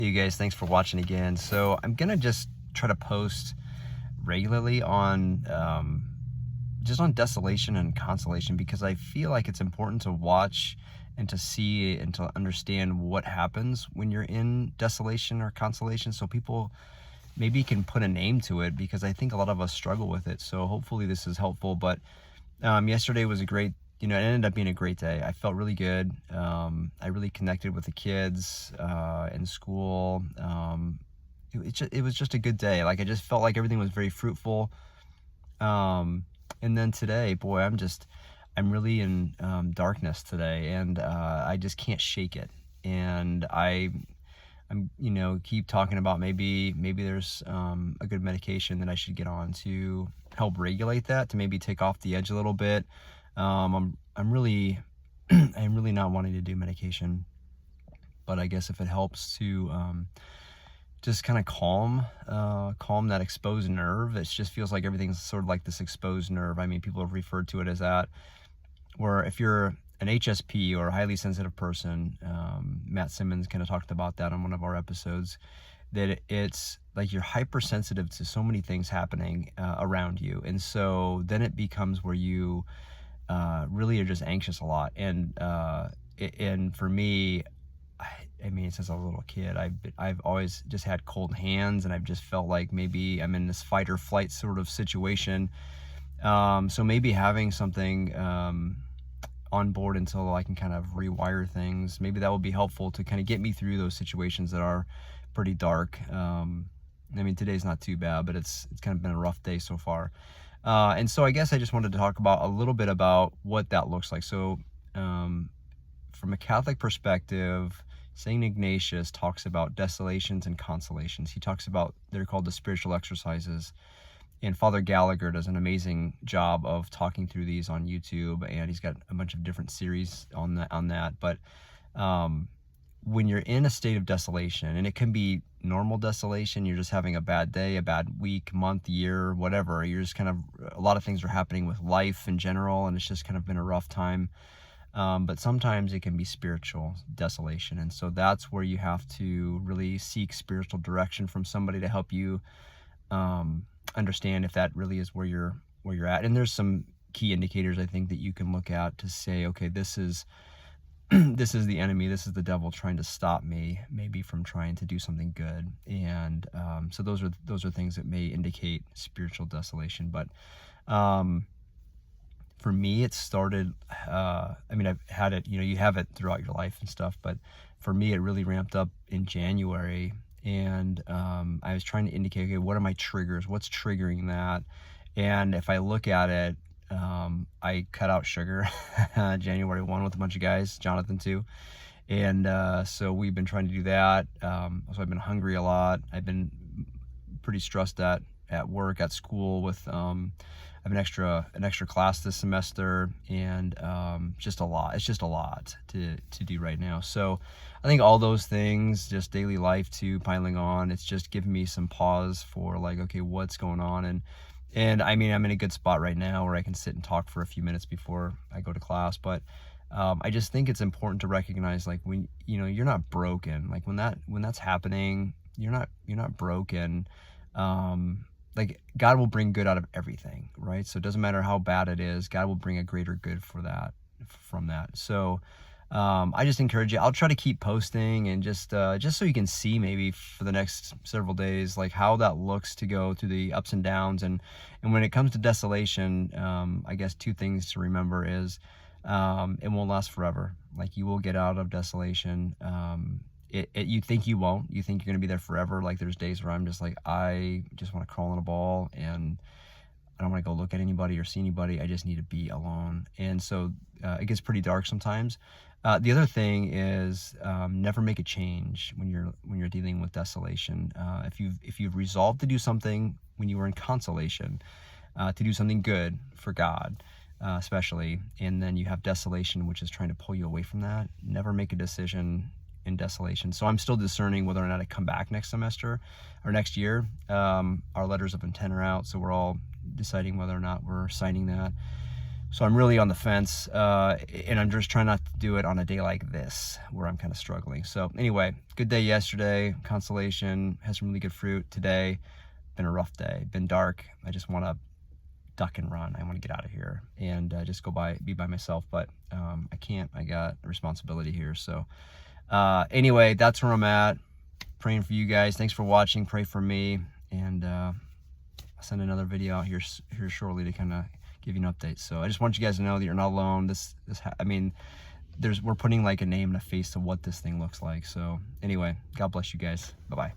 Hey you guys, thanks for watching again. So I'm gonna just try to post regularly on just on desolation and consolation, because I feel like it's important to watch and to see and to understand what happens when you're in desolation or consolation, so people maybe can put a name to it, because I think a lot of us struggle with it. So hopefully this is helpful. But yesterday was a great, it ended up being a great day. I felt really good. I really connected with the kids in school. It was just a good day. Like, I just felt like everything was very fruitful. And then today, boy, I'm really in darkness today, and I just can't shake it. And I'm keep talking about maybe there's a good medication that I should get on to help regulate that, to maybe take off the edge a little bit. I'm really I'm really not wanting to do medication, but I guess if it helps to just kind of calm that exposed nerve. It just feels like everything's sort of like this exposed nerve. I mean, people have referred to it as that, where if you're an HSP or a highly sensitive person, Matt Simmons kind of talked about that on one of our episodes, that it's like you're hypersensitive to so many things happening around you. And so then it becomes where you really are just anxious a lot. And for me, I mean, since I was a little kid, I've always just had cold hands, and I've just felt like maybe I'm in this fight or flight sort of situation. So maybe having something on board until I can kind of rewire things, maybe that will be helpful to kind of get me through those situations that are pretty dark. I mean, today's not too bad, but it's kind of been a rough day so far. And so I guess I just wanted to talk about a little bit about what that looks like. So from a Catholic perspective, St. Ignatius talks about desolations and consolations. He talks about, they're called the spiritual exercises. And Father Gallagher does an amazing job of talking through these on YouTube, and he's got a bunch of different series on that. But when you're in a state of desolation, and it can be normal desolation, you're just having a bad day, a bad week, month, year, whatever. You're just kind of, a lot of things are happening with life in general, and it's just kind of been a rough time. But sometimes it can be spiritual desolation. And so that's where you have to really seek spiritual direction from somebody to help you understand if that really is where you're at. And there's some key indicators, I think, that you can look at to say, okay, this is this is the enemy, this is the devil trying to stop me maybe from trying to do something good. And so those are things that may indicate spiritual desolation. But for me, it started, I mean, I've had it, you have it throughout your life and stuff, but for me, it really ramped up in January. And I was trying to indicate, okay, what are my triggers? What's triggering that? And if I look at it, I cut out sugar January 1 with a bunch of guys, Jonathan too. And so we've been trying to do that. So I've been hungry a lot. I've been pretty stressed at work, at school with, I have an extra class this semester, and just a lot. It's just a lot to do right now. So I think all those things, just daily life too, piling on, it's just giving me some pause for like, okay, what's going on? And I mean, I'm in a good spot right now where I can sit and talk for a few minutes before I go to class. But I just think it's important to recognize, like, when you're not broken. Like when that's happening, you're not broken. Like, God will bring good out of everything, right? So it doesn't matter how bad it is, God will bring a greater good from that. So I just encourage you. I'll try to keep posting, and just so you can see maybe for the next several days, like how that looks to go through the ups and downs. And when it comes to desolation, I guess two things to remember is it won't last forever. Like, you will get out of desolation. You think you won't. You think you're going to be there forever. Like, there's days where I'm just like, I just want to crawl in a ball, and I don't want to go look at anybody or see anybody. I just need to be alone. And so it gets pretty dark sometimes. The other thing is never make a change when you're dealing with desolation. If you've resolved to do something when you were in consolation, to do something good for God, especially, and then you have desolation, which is trying to pull you away from that, never make a decision in desolation. So I'm still discerning whether or not I come back next semester or next year. Our letters of intent are out, so we're all deciding whether or not we're signing that. So I'm really on the fence, and I'm just trying not to do it on a day like this where I'm kind of struggling. So anyway, good day yesterday, consolation, had some really good fruit today. Been a rough day, been dark. I just want to duck and run. I want to get out of here and just be by myself, but I can't. I got a responsibility here. So anyway, that's where I'm at. Praying for you guys. Thanks for watching. Pray for me, and I'll send another video out here shortly to kind of give you an update. So I just want you guys to know that you're not alone. I mean, we're putting like a name and a face to what this thing looks like. So anyway, God bless you guys. Bye-bye.